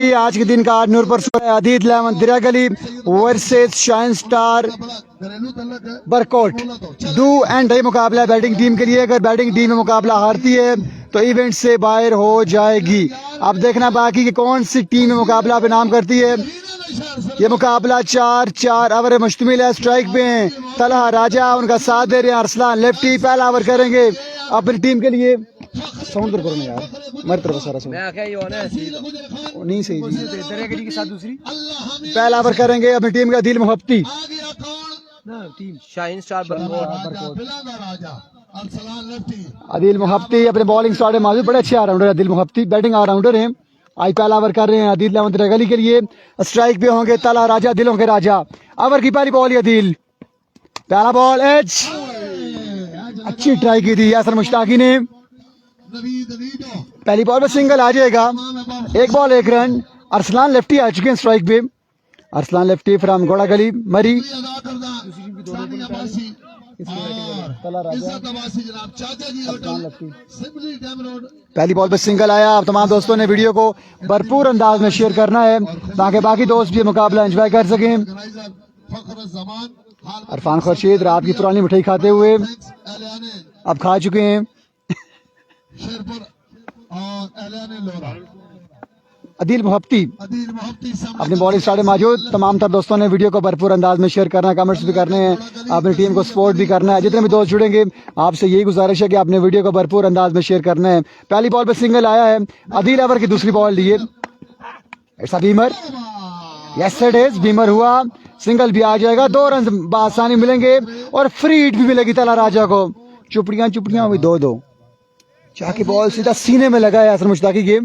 जी आज के दिन का Noorpur Adeed 11 Diragali versus shine star Barkot do and die मुकाबला बैटिंग टीम के लिए। अगर बैटिंग टीम में मुकाबला हारती है तो इवेंट से बाहर हो जाएगी। अब देखना बाकी कि कौन सी टीम में मुकाबला नाम करती है। ये मुकाबला 4 ओवर मुश्तमिल है। स्ट्राइक पे हैं तलहा राजा, उनका साथ दे रहे हैं अरसलान लेफ्टी। पहला ओवर करेंगे अपनी टीम के लिए। साउंड करो ना यार, मर तरफ सारा साउंड नहीं सही जी। के साथ दूसरी पहला ओवर करेंगे अपनी टीम का अदील मुहब्बती शाइन स्टार बरकोट। अदील मुहब्बती अपने बॉलिंग स्टार्ट में मौजूद, बड़े अच्छे ऑलराउंडर अदील मुहब्बती, बैटिंग ऑलराउंडर हैं। आज पहला ओवर कर रहे हैं अदील 11 दिरागली के लिए। स्ट्राइक पे होंगे तला राजा, दिलों के राजा। ओवर की पहली बॉल अदील, पहला बॉल एज, अच्छी ट्राई की थी यासर मुश्ताकी ने। पहली बॉल में सिंगल आ जाएगा। एक बॉल एक रन। अरसलान लेफ्टी आ चुके हैं स्ट्राइक पे। अरसलान लेफ्टी फ्रॉम घोड़ा गली मरी। पहली बॉल पे सिंगल आया। अब तमाम दोस्तों ने वीडियो को भरपूर अंदाज में शेयर करना है ताकि बाकी दोस्त भी मुकाबला एंजॉय कर सकें। इरफान खुर्शीद रात की पुरानी मिठाई खाते हुए अब खा चुके हैं। अदील मुहब्बती अपनी बॉलिंग स्टार्ट में मौजूद। तमाम तर दोस्तों ने वीडियो को भरपूर अंदाज में शेयर करना है, कमेंट्स भी करने हैं, अपनी टीम को सपोर्ट भी करना है। जितने भी दोस्त जुड़ेंगे आपसे यही गुजारिश है कि आपने वीडियो को भरपूर अंदाज में शेयर करना है। पहली बॉल पे सिंगल आया है। अदील ओवर की दूसरी बॉल लिए। It's a Beamer, yes it is, Beamer हुआ। सिंगल भी आ जाएगा। 2 रन बासानी मिलेंगे और फ्री हिट भी मिलेगी तला राजा को। चुपड़ियां हुई 2-2। चाकी बॉल सीधा सीने में लगा है असर मुश्ताकी के।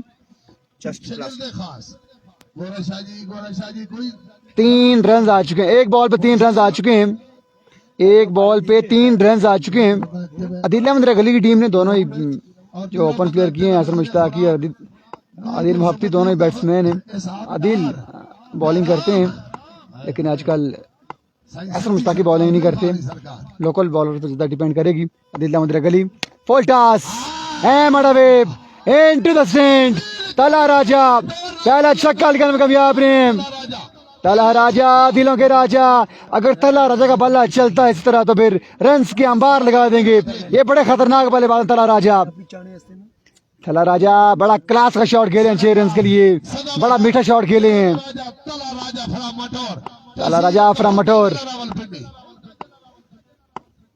3 रन आ चुके हैं। एक बॉल पे 3 रन आ चुके हैं। एक बॉल पे 3 रन आ चुके हैं। अदील 11 दिरागली की टीम ने दोनों ही जो ओपन प्लेयर किए हैं असर मुश्ताकी और अदील मुहब्बती दोनों ही बैट्समैन हैं। अदील बॉलिंग करते हैं लेकिन आजकल असर मुश्ताकी बॉलिंग नहीं करते। लोकल बॉलर पर ज्यादा डिपेंड करेगी। Adeel 11 Diragali full toss hammer away into the stand. तला राजा पहला छक्का लगाने में कामयाब रहे। तला राजा दिलों के राजा। अगर तला राजा का बल्ला चलता है इस तरह तो फिर रन्स के अंबार लगा देंगे। ये बड़े खतरनाक बल्लेबाज तला राजा। तला राजा बड़ा क्लास का शॉट खेले हैं 6 रन के लिए। बड़ा मीठा शॉट खेले हैं तला राजा फ्रॉम मटोर।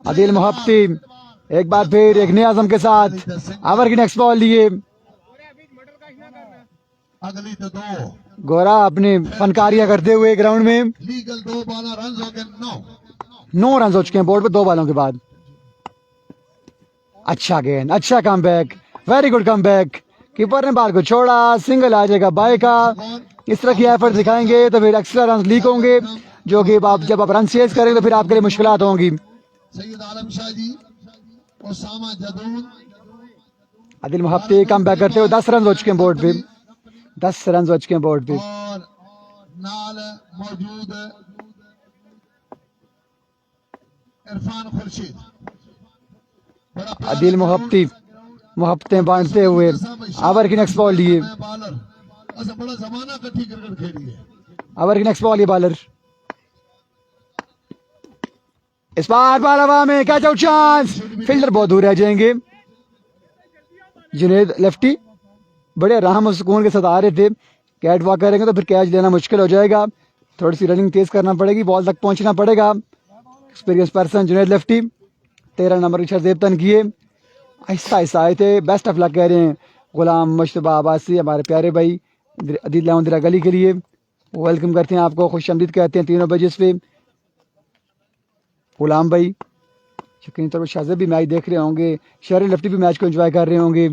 अदील मुहब्बती एक बार फिर एक नया आजम के साथ ओवर की नेक्स्ट बॉल लिए। गोरा अपनी फनकारियां करते हुए ग्राउंड में। 9 रन हो चुके हैं बोर्ड पे 2 बॉलों के बाद। अच्छा गेंद, अच्छा comeback, very good comeback. Keeper ने बाल को छोड़ा, सिंगल आ जाएगा बाय का। इस तरह की एफर्ट दिखाएंगे तो फिर एक्स्ट्रा रन लीक होंगे जो कि आप जब आप रन चेज करेंगे तो फिर आपके लिए मुश्किलात होंगी। अदील मुहब्बती कम बैक करते हुए 10 रन हो चुके हैं बोर्ड पे। 10 रन हो चुके हैं बोर्ड पे। अदील मुहब्बती मुहब्बतें बांटते हुए ओवर की नेक्स्ट बॉल लिए। ओवर की नेक्स्ट बॉल ये बॉलर इस बार बाल हवा में, कैच आउट चांस। फील्डर बहुत दूर रह जाएंगे। जुनेद लेफ्टी बड़े आराम और सुकून के साथ आ रहे थे। कैट वॉक करेंगे तो फिर कैच लेना मुश्किल हो जाएगा। थोड़ी सी रनिंग तेज करना पड़ेगी, बॉल तक पहुंचना पड़ेगा। Experience person Junaid lefty 13 number की शर्जेब तन किए। आहिस्ता आहिस्ता आए थे। बेस्ट ऑफ लक कह रहे हैं गुलाम मुश्तबा अब्बासी हमारे प्यारे भाई अदील 11 दिरागली के लिए। वेलकम करते हैं आपको, खुशामदीद कहते हैं 3 बजे पे। गुलाम भाई यकीनी तौर पर शाहजेब भी मैच देख रहे होंगे। शहरी लेफ्टी भी मैच को एंजॉय कर रहे होंगे।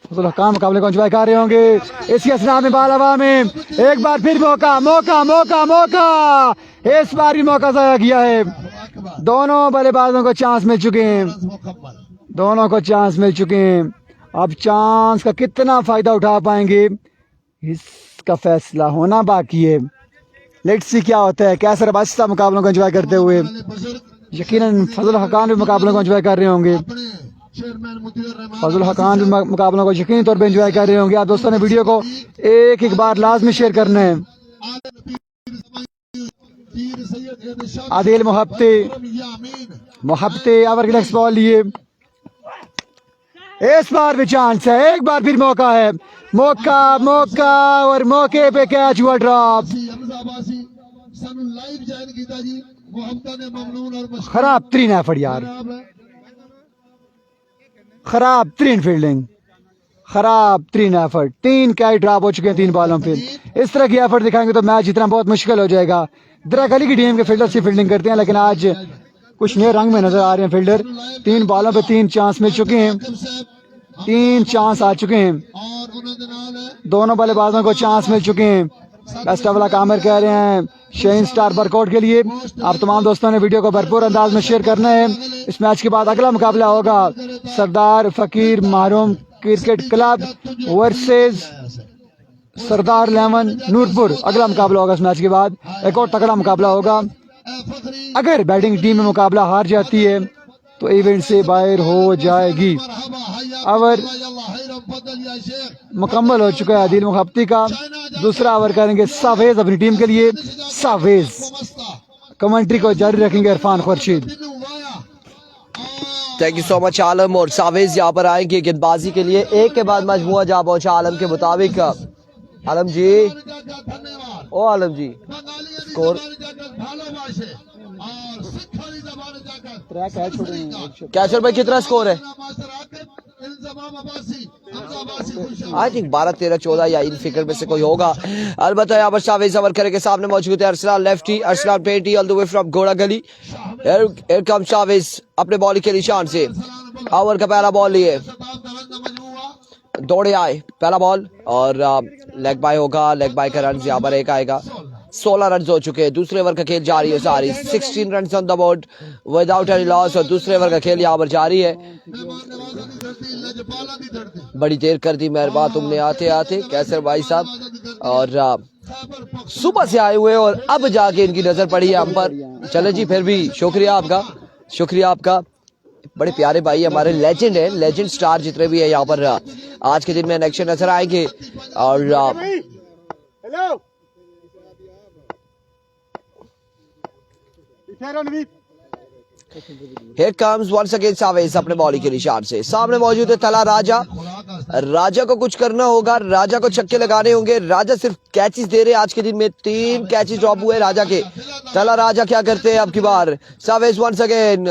मुकाबले को एंजॉय कर रहे होंगे। इसी असना में बाल हवा में एक बार फिर मौका मौका मौका मौका। इस बार भी मौका जाया किया है। दोनों बल्लेबाजों को चांस मिल चुके हैं। दोनों को चांस मिल चुके हैं। अब चांस का कितना फायदा उठा पाएंगे इसका फैसला होना बाकी है। लेट्स सी क्या होता है। कैसर बादशाह मुकाबलों को एंजॉय करते हुए यकीनन फजल हकान भी मुकाबलों को एंजॉय कर रहे होंगे। फजल हकान भी मुकाबलों को यकीनी तौर पे एंजॉय कर रहे होंगे। आप दोस्तों ने वीडियो को एक बार लाजमी शेयर करना है। आदिल मोहब्बते ओवर की नेक्स्ट बॉल लिए, इस बार भी चांस है, एक बार फिर मौका है, मौका और मौके पे कैच हुआ ड्रॉप। खराब तरीन एफर्ट यार, खराब तरीन फील्डिंग, खराब तरीन एफर्ट। 3 कैच ड्रॉप हो चुके हैं 3 बॉलों पे। इस तरह की एफर्ट दिखाएंगे तो मैच जीतना बहुत मुश्किल हो जाएगा। दरा गली की टीम के फील्डर अच्छी फील्डिंग करते हैं, लेकिन आज कुछ नए रंग में नजर आ रहे हैं फील्डर। 3 बॉलों पे 3 चांस मिल चुके हैं, 3 चांस आ चुके हैं, दोनों बल्लेबाजों को चांस मिल चुके हैं। बेस्ट ऑफ लक आमिर कह रहे हैं शाहीन स्टार बरकआउट के लिए। आप तमाम दोस्तों ने वीडियो को भरपूर अंदाज में शेयर करना है। इस मैच के बाद अगला मुकाबला होगा सरदार फकीर महरूम क्रिकेट क्लब वर्सेस सरदार 11 नूरपुर। अगला मुकाबला होगा इस मैच के बाद, एक और तगड़ा मुकाबला होगा। अगर बैटिंग टीम में मुकाबला हार जाती है तो इवेंट से बाहर हो जाएगी। ओवर मुकम्मल हो चुका है आदिल मुहब्बती का। दूसरा ओवर करेंगे सावेज अपनी टीम के लिए। सावेज कमेंट्री को जारी रखेंगे Irfan Khurshid. Thank you so much Alam. और सावेज यहाँ पर आएंगे गेंदबाजी के लिए। एक के बाद मजमुआ जहाँ पहुंचा आलम के मुताबिक। आलम जी, ओ आलम जी, स्कोर कैचर भाई कितना स्कोर है? आई थिंक 12, 13, 14 या इन फिगर में से कोई होगा। अलबत्ता यहाँ पर सावेज ओवर करे के सामने मौजूद है अरसलान लेफ्टी, अरसलान पेंटी ऑल द वे फ्रॉम घोड़ा गली। हियर कम सावेज अपने बॉल के निशान से। ओवर का पहला बॉल लिए, दौड़े आए पहला बॉल और लेग बाय होगा। लेग बाय का रन यहाँ पर एक आएगा। 16 रन हो चुके हैं। दूसरे ओवर का खेल जारी है सारी। 16 run on the board without any loss. और दूसरे ओवर का खेल यहाँ पर जारी है। बड़ी देर कर दी मेहरबान तुमने आते आते कैसर भाई साहब। और सुबह से आए हुए और अब जाके इनकी नजर पड़ी है हम पर। चले जी, फिर भी शुक्रिया आपका, शुक्रिया आपका। बड़े प्यारे भाई हमारे, लेजेंड है, लेजेंड स्टार जितने भी है यहाँ पर आज के दिन में नेक्स्ट नजर आएंगे। और Here comes once again Chavez अपने बॉलिंग के निशान से। सामने मौजूद है तला राजा। राजा को कुछ करना होगा, राजा को छक्के लगाने होंगे। राजा सिर्फ कैचेस दे रहे हैं आज के दिन में। 3 कैचेस ड्रॉप हुए राजा के। तला राजा क्या करते हैं अब की बार? सावेज वंस अगेन,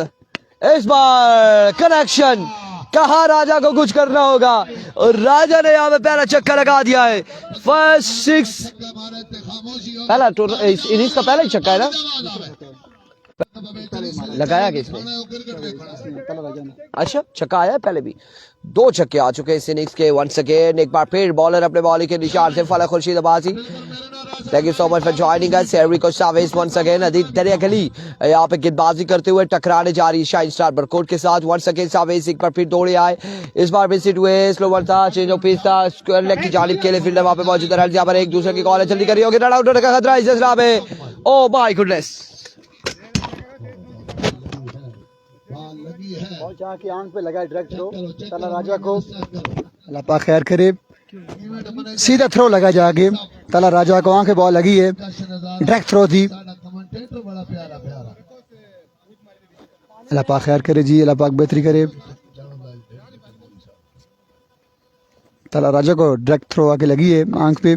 इस बार कनेक्शन। कहा राजा को कुछ करना होगा और राजा ने यहाँ पे पहला छक्का लगा दिया है। फर्स्ट 6 पहला इनिंग्स का पहला ही छक्का है ना? लगाया किसने? अच्छा, छक्का आया पहले भी। 2 छक्के आ चुके हैं इस इनिंग्स के। वंस अगेन एक बार फिर बॉलर अपने बॉलिंग के निशान से Falak Khurshid Abbasi. Thank you so much for joining us. एरिको सावेज वंस अगेन दरिया गली यहाँ पे गेंदबाजी करते हुए टकराने जा रही शाहीन स्टार बरकोट के साथ। वंस अगेन सावेज एक बार फिर दौड़े आए। इस बार भी सिट हुए, स्लोवर था, चेंज ऑफ पेस था, स्क्वायर लेग की जानिब के लिए फील्डर वहां पे मौजूद है। यहाँ पर एक दूसरे की कॉल जल्दी करी होगी। रन आउट का खतरा इस जरा में। ओह माय गुडनेस, बॉल जहाँ की आंख पे लगा डायरेक्ट थ्रो तला राजा को। अल्लाह पाक खैर करे, सीधा थ्रो लगा जाके तला राजा को। आंखें बॉल लगी है, डायरेक्ट थ्रो थी। अल्लाह पाक खैर करे जी, अल्लाह पाक बेहतरी करे। तला राजा को डायरेक्ट थ्रो आके लगी है आंख पे।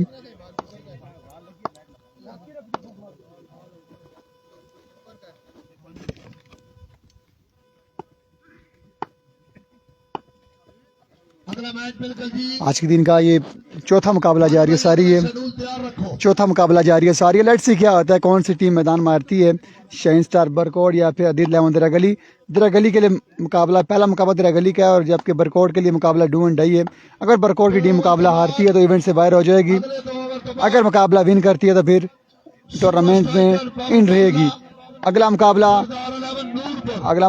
आज के दिन का ये चौथा मुकाबला जारी है सारी है। चौथा मुकाबला जारी है सारी है। लेट्स सी क्या होता है, कौन सी टीम मैदान मारती है, शाहीन स्टार बरकोट या फिर आदिल 11 दरा गली। दरा गली के लिए मुकाबला, पहला मुकाबला दरा गली का है और जबकि बरकोट के लिए मुकाबला डू एंड डाई है। अगर बरकोट की टीम मुकाबला हारती है तो इवेंट से बाहर हो जाएगी। अगर मुकाबला विन करती है तो फिर टूर्नामेंट में इन रहेगी। अगला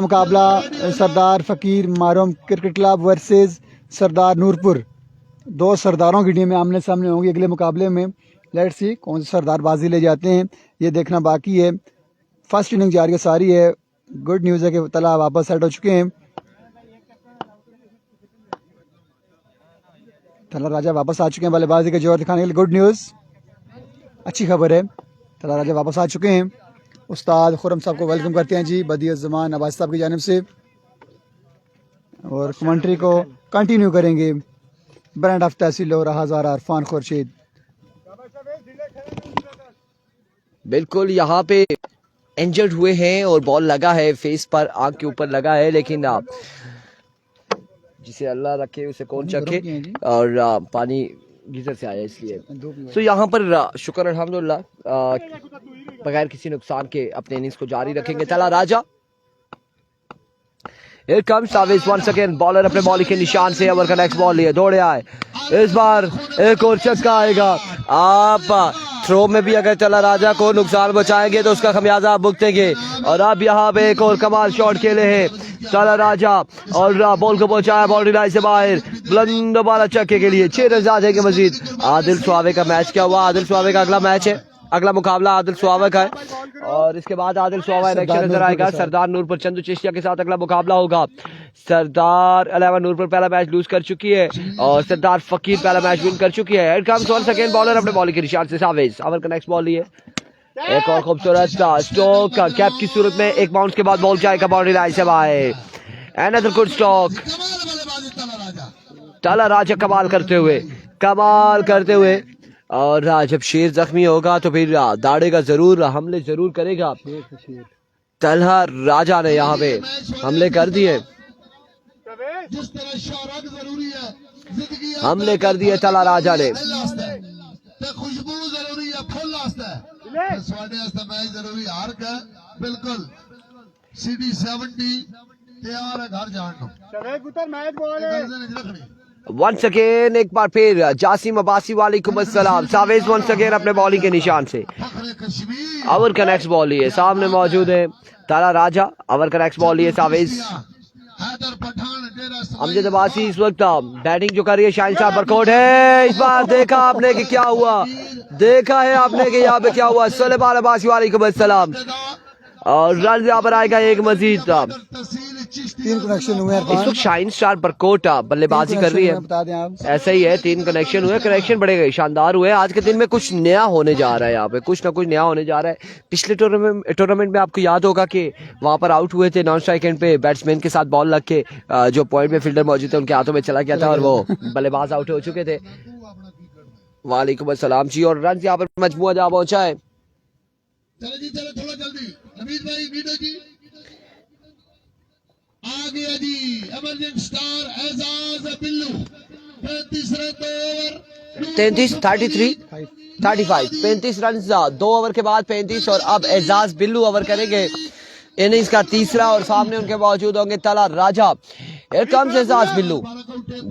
मुकाबला सरदार फकीर महरूम क्रिकेट क्लब वर्सेस सरदार नूरपुर। 2 सरदारों की टीमें आमने सामने होंगी अगले मुकाबले में। लेट्स सी कौन से सरदार बाजी ले जाते हैं, ये देखना बाकी है। फर्स्ट इनिंग जारी सारी है। गुड न्यूज़ है कि तला वापस सेट हो चुके हैं। तला राजा वापस आ चुके हैं बल्लेबाजी का जोर दिखाने के लिए। गुड न्यूज़, अच्छी खबर है, तला राजा वापस आ चुके हैं। उस्ताद खुरम साहब को वेलकम करते हैं जी बदियुज़्ज़मान नवाज साहब की जानिब से, और कमेंट्री को कंटिन्यू करेंगे ब्रांड ऑफ तहसील और हज़ारा इरफान खुर्शीद। बिल्कुल यहाँ पे इंजर्ड हुए हैं और बॉल लगा है फेस पर, आंख के ऊपर लगा है, लेकिन जिसे अल्लाह रखे उसे कौन चखे, और पानी गीजर से आया इसलिए। तो यहाँ पर शुक्र अल्हम्दुलिल्लाह बगैर किसी नुकसान के अपने इनिंग्स को जारी रखेंगे तला राजा। Here comes Saviz once again, bowler अपने बॉलिंग के निशान से ओवर का नेक्स्ट बॉल लिए दौड़े आए। इस बार एक और छक्का आएगा। आप थ्रो में भी अगर तला राजा को नुकसान बचाएंगे तो उसका खमियाजा आप भुगतेंगे। और अब यहाँ पे एक और कमाल शॉट खेले हैं तला राजा, और बॉल को पहुंचाया बाउंड्री लाइन से बाहर, बुलंद बाला छक्के के लिए 6 रन आ जाएंगे मजीद। आदिल सुहावे का मैच क्या हुआ? आदिल सुहावे का अगला मैच है, अगला मुकाबला आदिल सुहावा का है, और इसके बाद आदिल सुहावा इलेक्शन नजर आएगा। सरदार नूरपुर चंदू चिश्तिया के साथ अगला मुकाबला होगा। सरदार 11 नूरपुर पहला मैच लूज कर चुकी है और सरदार फकीर पहला मैच विन कर चुकी है। सेकंड बॉलर अपने बॉलिंग के निशान से सावेज, ओवर का नेक्स्ट बॉल लिए एक और खूबसूरत स्ट्रोक कैप की सूरत में, एक बाउंस के बाद बॉल जाएगा बाउंड्री लाइन से बाहर। अनदर गुड स्ट्रोक, तला राजा कमाल करते हुए। और जब शेर जख्मी होगा तो फिर दाड़ेगा जरूर, हमले जरूर करेगा। तलहा राजा ने यहाँ पे हमले कर दिए, तला राजा ने। खुशबू जरूरी है, फुल मैच जरूरी हार का बिल्कुल CD 70 तैयार है घर जान को। वंस अगेन एक बार फिर जासिम अब्बासी वालेकुम अस्सलाम। सावेज वंस अगेन अपने बॉलिंग के निशान से ओवर का नेक्स्ट बॉल लिए सामने मौजूद है तला राजा, ओवर का नेक्स्ट बॉल लिए सावेज। अमजद अब्बासी इस वक्त बैटिंग जो कर रही है, शाहिन शाह बरकोट है। इस बार देखा आपने कि क्या हुआ, देखा है आपने कि यहाँ पे क्या हुआ। सलेमान अब्बासी वालेकुम अस्सलाम, और रन यहाँ पर आएगा एक मजीद। 3 कनेक्शन हुए हैं। इस वक्त शाइन स्टार बरकोट बल्लेबाजी कर रही है, बता दें आप। ऐसा ही है, 3 कनेक्शन हुए, कनेक्शन बड़े शानदार हुए। आज के दिन में कुछ नया होने जा रहा है, यहाँ पे कुछ ना कुछ नया होने जा रहा है। पिछले टूर्नामेंट में आपको याद होगा कि वहां पर आउट हुए थे नॉन स्ट्राइक एंड पे, बैट्समैन के साथ बॉल लग के जो पॉइंट में फील्डर मौजूद थे उनके हाथों में चला गया था और वो बल्लेबाज आउट हो चुके थे। वालेकुम अस्सलाम जी, और रन यहाँ पर मजमुआ जहाँ पहुंचा है। चलो जी, चलो थोड़ा जल्दी नवीद भाई, वीडियो जी आ गया जी। Emergent star Ejaz Billu 35 run 2 over 35 run 2 over के बाद 35, और अब एजाज बिल्लू ओवर करेंगे इनिंग्स का तीसरा, और सामने उनके मौजूद होंगे तला राजा। Here comes Ejaz Billu.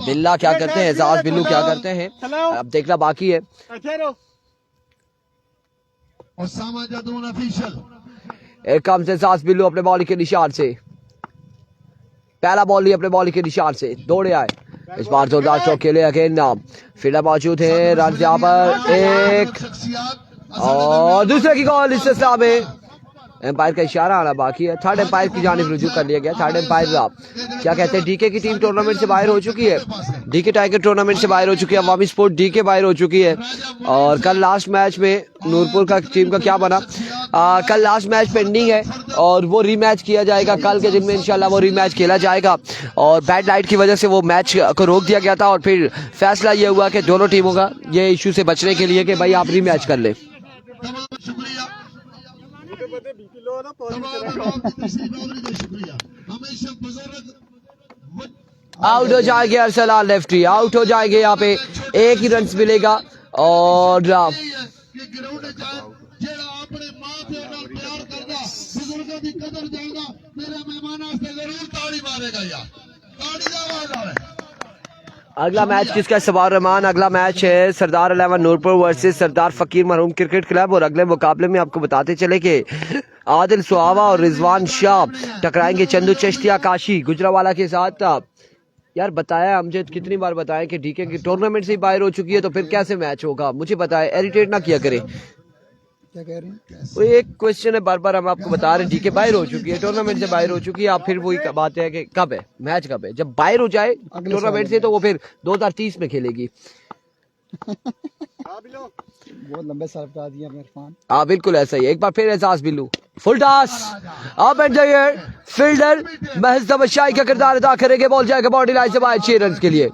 बिल्ला क्या करते हैं, एजाज बिल्लू क्या करते हैं, अब देखना बाकी है। Osama Jadoon official. Here comes Ejaz Billu अपने बॉलिंग के निशान से, पहला बॉल लिया अपने बॉलिंग के निशान से, दौड़े आए। इस बार जोरदार स्ट्रोक के लिए अगेन फील्डर मौजूद है। रन यहाँ पर एक और दूसरे की कॉल इस सिलसिला में एम्पायर का इशारा आना बाकी है। थर्ड एम्पायर की जानिब रुजू कर लिया गया। थर्ड एम्पायर क्या कहते हैं, डीके की टीम टूर्नामेंट से बाहर हो चुकी है, डीके टाइगर टूर्नामेंट से बाहर हो चुकी है, अवामी स्पोर्ट डीके बाहर हो चुकी है। और कल लास्ट मैच में नूरपुर का टीम का क्या बना, कल लास्ट मैच पेंडिंग है और वो रीमैच किया जाएगा कल के दिन में, इंशाल्लाह वो रीमैच खेला जाएगा। और बैड लाइट की वजह से वो मैच को रोक दिया गया था, और फिर फैसला ये हुआ कि दोनों टीमों का ये इशू से बचने के लिए कि भाई आप रीमैच कर ले। आउट हो जाएंगे अरसलान लेफ्टी, आउट हो जाएंगे। यहाँ पे एक ही रन मिलेगा और अगला मैच किसका, सवार रहमान। अगला मैच है सरदार 11 नूरपुर वर्सेस सरदार फकीर मरहूम क्रिकेट क्लब। और अगले मुकाबले में आपको बताते चले कि आदिल सुहावा और रिजवान शाह टकराएंगे चंदू चिश्तिया काशी गुजरावाला के साथ। यार बताया हमसे कितनी बार बताया कि डीके की टूर्नामेंट से बाहर हो चुकी है, तो फिर कैसे मैच होगा, मुझे बताया, इरिटेट ना किया करें। क्या कह रहे हैं? वो एक क्वेश्चन है, बार बार हम आपको बता रहे हैं, डीके बाहर हो चुकी है, टूर्नामेंट से बाहर हो चुकी है। आप फिर वही बात है कि कब है मैच, कब है? जब बाहर हो जाए टूर्नामेंट से तो वो फिर 2030 में खेलेगी। बहुत लंबे साल बता दिए अपने इरफान। हाँ बिल्कुल ऐसा ही है। एक बार फिर एहसास Billu full toss, up and जाइए, फील्डर महज तबशाई का किरदार अदा करेंगे, बॉल जाएगा बॉडी लाइन से बाहर 6 रन के लिए।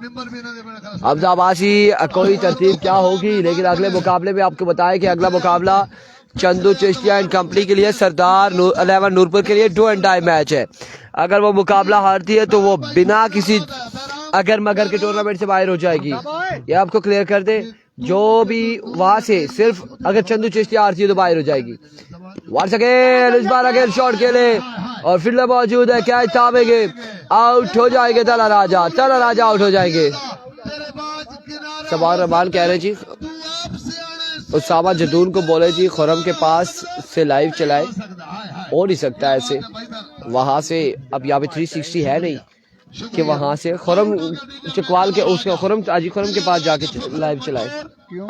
अब आबासी कोई तरतीब क्या होगी, लेकिन अगले मुकाबले में आपको बताया कि अगला मुकाबला चंदू चिश्तिया एंड कंपनी के लिए, सरदार 11 नूरपुर के लिए डू एंड डाई मैच है। अगर वो मुकाबला हारती है तो वो बिना किसी अगर मगर के टूर्नामेंट से बाहर हो जाएगी। ये आपको क्लियर कर दे, जो भी वहां से सिर्फ अगर चंदू चिश्तिया हारती है तो बाहर हो जाएगी। वंस अगेन इस बार अगेन शॉट खेले और फील्डर मौजूद है, कैच थामेंगे, आउट हो जाएंगे तला राजा आउट हो जाएंगे। सबार रहमान कह रहे जी उसामा जदून को बोले जी खुरम के पास से लाइव चलाए, हो नहीं सकता ऐसे वहां से। अब यहाँ पे 360 है नहीं कि वहां से खुरम चकवाल के उसका खुरम आजी खुरम के पास जाके लाइव चलाए। क्यों?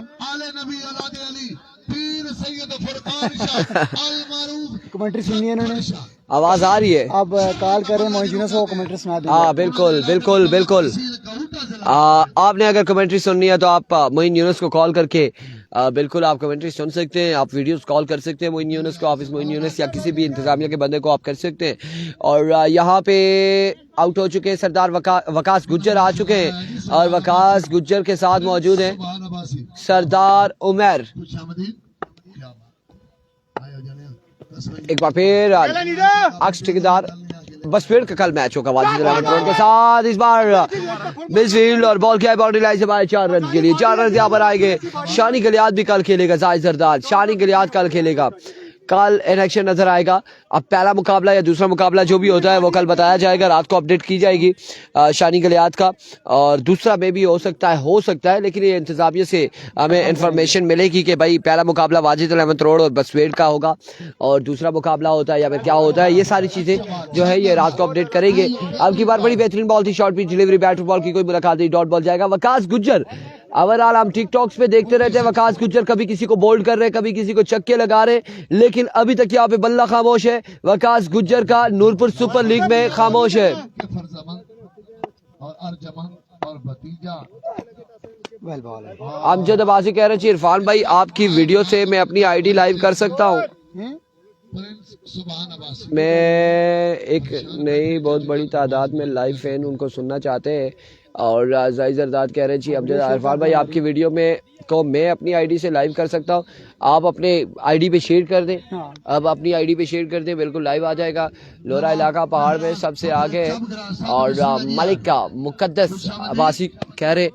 कमेंट्री सुननी है इन्होंने, आवाज आ रही है। अब कॉल करें मोइनुस को, कमेंट्री सुना देंगे। हाँ बिल्कुल बिल्कुल बिल्कुल। आपने अगर कमेंट्री सुननी है तो आप मोइन यूनुस को कॉल करके बिल्कुल आप कमेंट्री सुन सकते हैं। आप वीडियोस कॉल कर सकते हैं मोइन यूनुस को, ऑफिस मोइन यूनुस या किसी भी इंतजामिया के बंदे को आप कर सकते हैं। और यहाँ पे आउट हो चुके हैं सरदार वकास गुज्जर आ चुके हैं और वकास गुज्जर के साथ मौजूद हैं सरदार उमर। एक बार फिर अक्स ठेकेदार बस फिर का कल मैच होगा वाजिद रहमान के साथ। इस बार मिडफील्ड और बॉल किया बाउंड्री लाइन से बाहर 4 रन के लिए, 4 रन यहाँ पर आएंगे। शानी गलियात भी कल खेलेगा, जाहिद सरदार शानी गलियात कल खेलेगा, कल इन एक्शन नजर आएगा। अब पहला मुकाबला या दूसरा मुकाबला जो भी होता है वो कल बताया जाएगा, रात को अपडेट की जाएगी शानी गलियात का। और दूसरा में भी हो सकता है लेकिन ये इंतजामिया से हमें इंफॉर्मेशन मिलेगी कि भाई पहला मुकाबला वाजिद रहमान रोड और बसवेड का होगा और दूसरा मुकाबला होता है या फिर क्या होता है। ये सारी चीजें जो है ये रात को अपडेट करेंगे। अब की बार बड़ी बेहतरीन बॉल थी, short pitch delivery, bat ball की कोई मुलाकात नहीं, डॉट बॉल जाएगा। वकास गुज्जर ओवरऑल हम टिकटॉक्स पे देखते रहते हैं, वकास गुज्जर कभी किसी को बोल्ड कर रहे, कभी किसी को चक्के लगा रहे, लेकिन अभी तक यहाँ पे बल्ला खामोश है। वकास गुज्जर का नूरपुर सुपर लीग में खामोश है। अमजद अब्बासी कह रहे हैं इरफान भाई आपकी वीडियो से मैं अपनी आईडी लाइव कर सकता हूँ। मैं एक नई बहुत बड़ी तादाद में लाइव फैन उनको सुनना चाहते हैं। और जाहिद जरदाद कह रहे हैं जी अमजद इरफान भाई आपकी वीडियो में को मैं अपनी आईडी से लाइव कर सकता हूँ, आप अपने आईडी पे शेयर कर दें। हाँ। अब अपनी आईडी पे शेयर कर दें, बिल्कुल लाइव आ जाएगा। लोरा इलाका पहाड़ में सबसे आगे है और मलिक का मुकद्दस अब्बासी कह रहे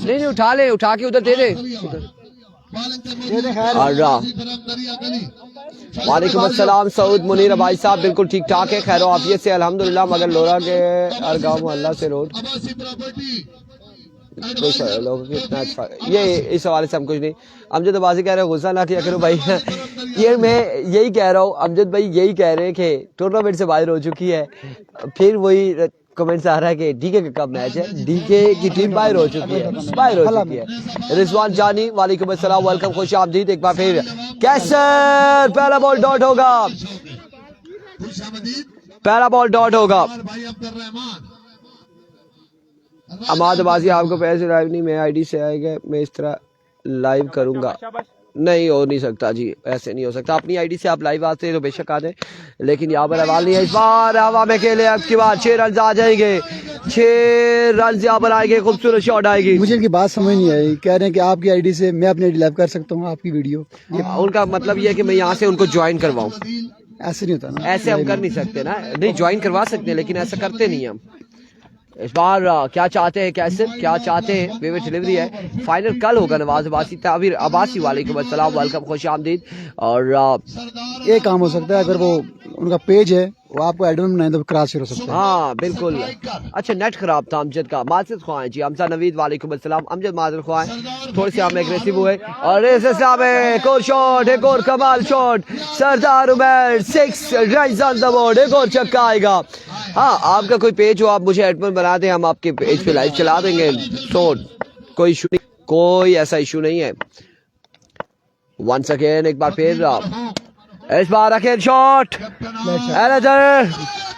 नहीं उठा के उधर दे दे। वालेकुम अस्सलाम सऊद मुनीर भाई साहब, बिल्कुल ठीक ठाक है, खैर आफियत से अल्हम्दुलिल्लाह। मगर लोरा के हर गाँव मोहल्ला से रोड लोगों की इतना अच्छा ये इस हवाले से हम कुछ नहीं। अमजद अब्बासी कह रहे हो गुस्सा ना किया करो भाई ये मैं यही कह रहा हूँ, अमजद भाई यही कह रहे हैं कि टूर्नामेंट से बाहर हो चुकी है। फिर वही कमेंट्स आ रहा है कि डीके का कब मैच है, डीके की टीम बाहर हो चुकी है। रिजवान जानी वालेकुम अस्सलाम, वेलकम, खुश आमदीद। एक बार फिर कैसर पहला बॉल डॉट होगा, पहला बॉल डॉट होगा। अमादबाजी आपको पैसे लाइव नहीं, मैं आईडी से आएगा, मैं इस तरह लाइव करूंगा, नहीं हो नहीं सकता जी, ऐसे नहीं हो सकता। अपनी आईडी से आप लाइव आते हैं तो बेशक आ जाए, लेकिन यहाँ पर सवाल नहीं है। इस बार हवा में खेले, अब की बार 6 रन आ जाएंगे, 6 रन यहाँ पर आएंगे, खूबसूरत शॉट आएगी। मुझे इनकी बात समझ नहीं आई, कह रहे हैं कि आपकी आईडी से मैं अपनी आईडी लाइव कर सकता हूँ आपकी वीडियो। उनका मतलब ये है कि मैं यहाँ से उनको ज्वाइन करवाऊँ, ऐसे नहीं होता ना, ऐसे हम कर नहीं सकते ना, नहीं ज्वाइन करवा सकते हैं लेकिन ऐसा करते नहीं हम। इस बार क्या चाहते हैं, कैसे क्या चाहते हैं, वेवर डिलीवरी है, फाइनल कल होगा। नवाज अब्बासी ताबिर अब्बासी वालेकुम अस्सलाम, वेलकम, खुश आमदीद। और ये काम हो सकता है अगर वो उनका पेज है वो आपको एडमिन बनाए तो क्रॉस शेयर हो सकता है। हाँ बिल्कुल। अच्छा नेट खराब था अमजद का, माजिद ख्वाह जी, हमजा नवीद वालेकुम अस्सलाम, अमजद माजिद ख्वाह थोड़े से हम एग्रेसिव हुए। और इस इस्लाम में एक और शॉट, एक और कमाल shot, Sardar Umar 6 runs on the board, एक और छक्का आएगा। हाँ आपका कोई पेज हो आप मुझे एडमिन बना दें, हम आपके पेज पे लाइव चला देंगे, शॉट कोई ऐसा इशू नहीं है। वंस अगेन एक बार फिर इस बार again shot, another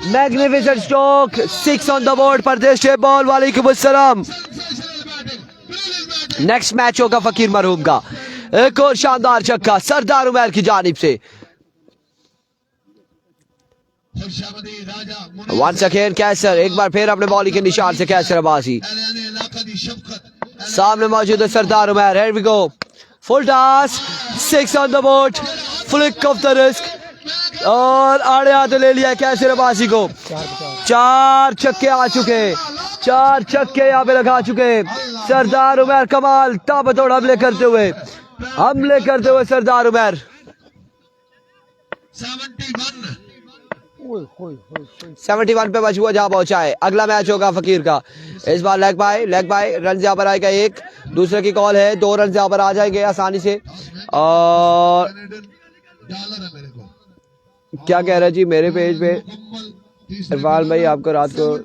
magnificent stroke, 6 on the board परदेश बॉल। वालेकुम अस्सलाम। नेक्स्ट मैच होगा फकीर मरहूम का। एक और शानदार छक्का सरदार उमर की जानिब से। वंस अगेन कैसर, एक बार फिर अपने बॉलिंग के निशान से कैसर अब्बासी। सामने मौजूद है Sardar Umar. Here we go, full toss, 6 on the board, flick off the wrist और आड़े हाथ ले लिया कैसर अब्बासी को। 4 छक्के आ चुके, 4 छक्के यहाँ पे लगा चुके सरदार उमर। कमाल ताबड़तोड़ हमले करते हुए सरदार उमर। 71 पे मजबूर जहाँ पहुंचा है। अगला मैच होगा फकीर का। इस बार लेग बाय रन यहाँ पर आएगा एक, दूसरे की कॉल है, 2 रन यहाँ पर आ जाएंगे आसानी से। और क्या कह रहे जी मेरे पेज पे इरफान भाई, आपको रात को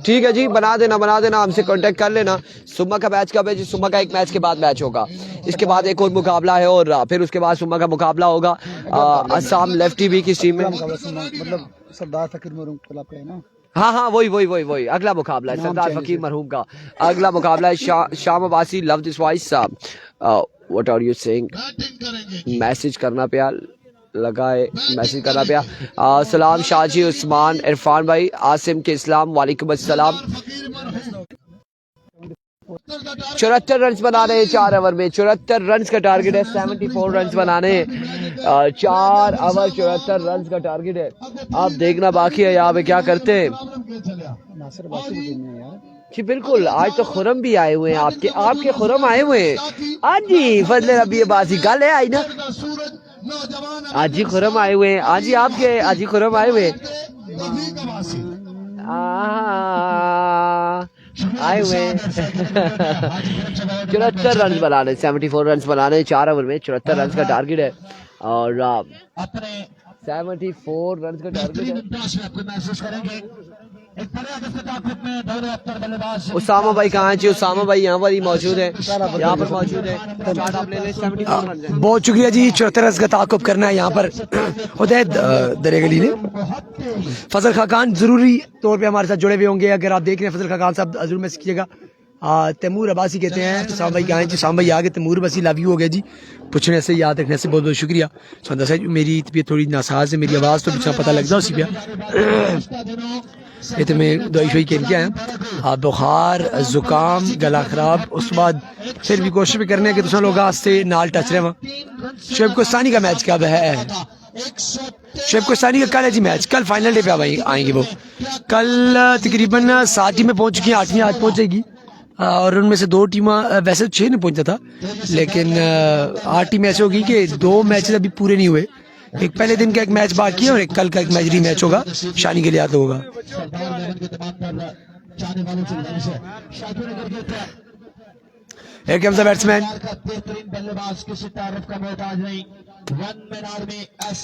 ठीक है जी, बना देना, हमसे कांटेक्ट कर लेना। सुबह का मैच कब है जी? सुबह का एक मैच के बाद मैच होगा, इसके बाद एक और मुकाबला है और फिर उसके बाद सुबह का मुकाबला होगा असम लेफ्टी भी की टीम में, मतलब सरदार फकीर मरहूम क्लब का है ना। हाँ वही अगला मुकाबला है सरदार फकीर मरहूम का। अगला मुकाबला है Sham Abbasi. Love this voice, what are you saying? Message करना पिया, लगाए मैसेज करना पिया। सलाम शाहजी, उस्मान, इरफान भाई, आसिम के इस्लाम, वालेकुम अस्सलाम। 74 रन बनाने हैं 4 ओवर में। 74 रन का टारगेट है, 74 रन बनाने 4 ओवर, 74 रन का टारगेट है। अब देखना बाकी है यहाँ पे क्या करते हैं जी। बिल्कुल, आज तो खुरम भी आए हुए हैं, आपके खुरम आए हुए हैं आज जी। फजले रबी बाजी गल है आई ना, आज ही खुरम आए हुए हैं, आज ही आपके आज ही खुरम आए हुए आए हुए 74 रन बनाने, 74 रन बनाने 4 ओवर में। 74 रन का टारगेट है और 74 रन का टारगेट है। उसामा भाई कहाँ है? उसामा भाई यहाँ पर ही मौजूद है, यहाँ पर मौजूद है। बहुत शुक्रिया जी। 74 रन का ताक़ुब करना है यहाँ पर उदैद दरेगली ने। फजल खान जरूरी तौर पे हमारे साथ जुड़े हुए होंगे, अगर आप देख रहे हैं फजल खान साहब जरूर मैसेज कीजिएगा। तैमूर अब्बासी कहते हैं साम भाई कहाँ हैं जी? साम भाई आगे तैमूर अब्बासी लव यू हो गया जी, पूछने से याद रखने से बहुत बहुत शुक्रिया। सुंदर साहब मेरी तबीयत थोड़ी नासाज है, मेरी आवाज़ तो पीछे पता लगता उसी पे ये तो मैं दवाई शोई खेल के आया, बुखार जुकाम गला खराब, उस बाद फिर भी कोशिश भी करने कि तुम लोग आज से नाल टच रहे। शुएब कोस्तानी का मैच कब है? शुएब कोस्तानी का कल है जी मैच, कल फाइनल डे पे आएंगे वो। कल तकरीबन 7 टीमें पहुंच चुकी हैं, 8वीं आज पहुंचेगी और उनमें से 2 टीमें, वैसे 6 नहीं पहुंचा था लेकिन 8 टीमें ऐसे होगी कि 2 मैचेस अभी पूरे नहीं हुए। एक पहले दिन का एक मैच बाकी है और एक कल का एक मैच रीमैच होगा, शानी के लिए याद होगा। Here comes the batsman.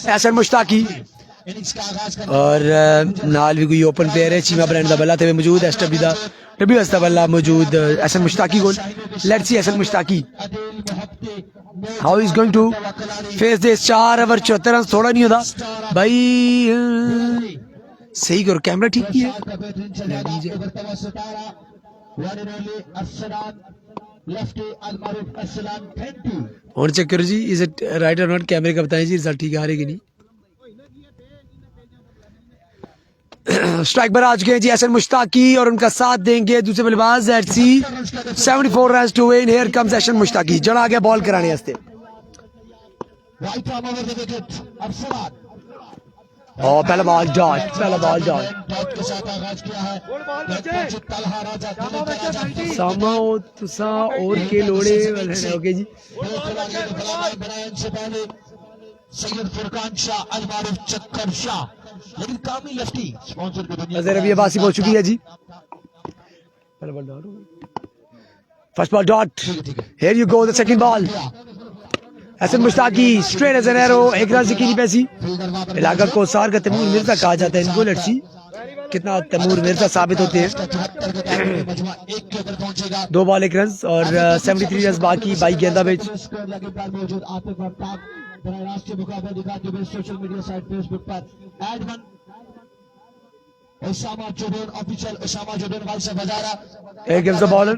Ehsan Muttaqi और नाल भी कोई ओपन प्लेयर है, चीमा ब्रांड का बल्ला थे मौजूद, डब्ल्यू एस का बल्ला मौजूद, एहसन मुश्ताकी गोल। Let's see Ehsan Mushtaqi how is going to face this. 4 over 74 run थोड़ा नहीं होता भाई, सही करो, कैमरा ठीक नहीं है। और चेक करो जी, इज इट राइट और नॉट, कैमरे का बताएं जी रिजल्ट ठीक आ रही कि नहीं। स्ट्राइक पर आ चुके हैं जी एहसन मुश्ताकी और उनका साथ देंगे दूसरे बल्लेबाज एटसी। 74 run to win. Here comes Ehsan Mushtaqi, जड़ा आ गया बॉल कराने वास्ते। और पहला बॉल डॉट, सामा तुसा और के लोड़े ओके जी। नजर अभी अब्बासी पहुंच चुकी है जी। First ball dot, here you go the second ball. Ehsan Mushtaqi straight as an arrow, 1 run से कीनी पैसी। इलाका को सार का तैमूर मिर्जा कहा जाता है इनको। लेट्स सी कितना तैमूर मिर्जा साबित होते हैं। 2 बॉल 1 रन और 73 रन बाकी 22 गेंदा में। राष्ट्रीय मुकाबला दिखाते हुए सोशल मीडिया साइट फेसबुक पर @1 उसामा जोडन ऑफिशियल उसामा जोडन voice of Hazara. Here comes the bowler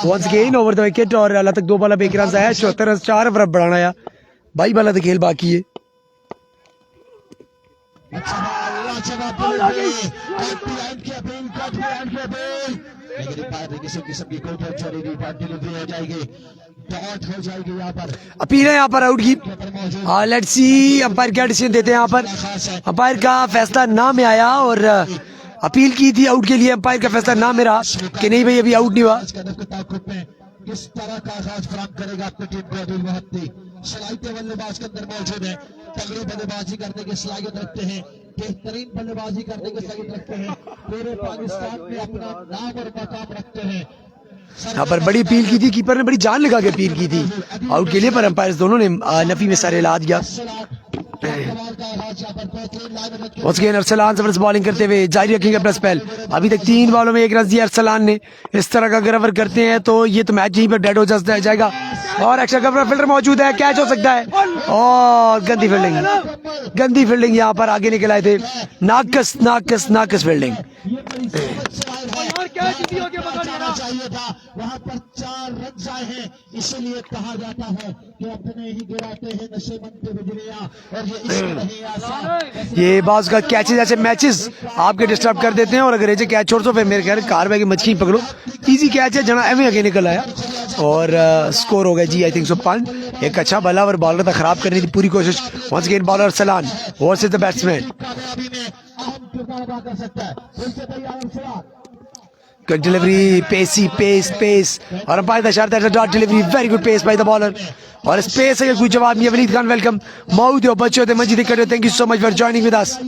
once again over the wicket और अल्लाह तक 2 बॉल 1 रन आया। 74 रन 4 ओवर बढ़ाना है। 22 बॉल खेल बाकी है। अपील है यहाँ पर आउट की। लेट्स सी अंपायर क्या डिसीजन देते हैं यहाँ पर। अंपायर का फैसला ना में आया और अपील की थी आउट के लिए। अंपायर का फैसला ना में रहा कि नहीं भाई अभी आउट नहीं हुआ। किस तरह का आगाज फराम करेगा अपनी टीम को अदिल मोहत्ती। सलाहियत बल्लेबाज के अंदर मौजूद है, तगड़ी बल्लेबाजी करने की सलाहियत रखते हैं, बेहतरीन बल्लेबाजी करने की सलाहियत रखते हैं, पूरे पाकिस्तान में अपना नाम और मकाम रखते हैं। यहाँ पर बड़ी अपील की थी, कीपर ने बड़ी जान लगा के अपील की थी आउट के लिए, पर अंपायर दोनों ने नफी में सारे ला दिया। Once again अरसलान जबरदस्त बॉलिंग करते हुए जारी रखेंगे अपना स्पेल। अभी तक 3 बॉलों में 1 रन दिया अरसलान ने। इस तरह का अगर ओवर करते हैं तो ये तो मैच यहीं पर डेड हो जाएगा। और एक्स्ट्रा कवर फील्डर मौजूद है, कैच हो सकता है। और गंदी फील्डिंग यहाँ पर आगे निकल आए थे। नाकस फील्डिंग। चाहिए था वहां पर 4 रन आए हैं, इसलिए कहा जाता है कि अपने ही गिराते हैं नशेमंद पे बिजलियां। और ये इसलिए नहीं आसान। ये बाज का कैचेज ऐसे मैचेस आपके डिस्टर्ब कर देते हैं और अगर ऐसे कैच छोड़ दो फिर मेरे ख्याल कार में मछली पकड़ो। इजी कैच है, जना एवं आगे निकल आया और स्कोर हो गया जी आई थिंक सो 5। एक अच्छा बल्ला और बॉलर था, खराब करने की पूरी कोशिश। Once again bowler Salan versus the batsman. Good delivery, pace और अंपायर का इशारा था dot delivery, very good pace by the bowler. और स्पेस है कोई जवाब नहीं। वलीद खान वेलकम। मौजूद हो बच्चों थे मजीद कर, thank you so much for joining with us.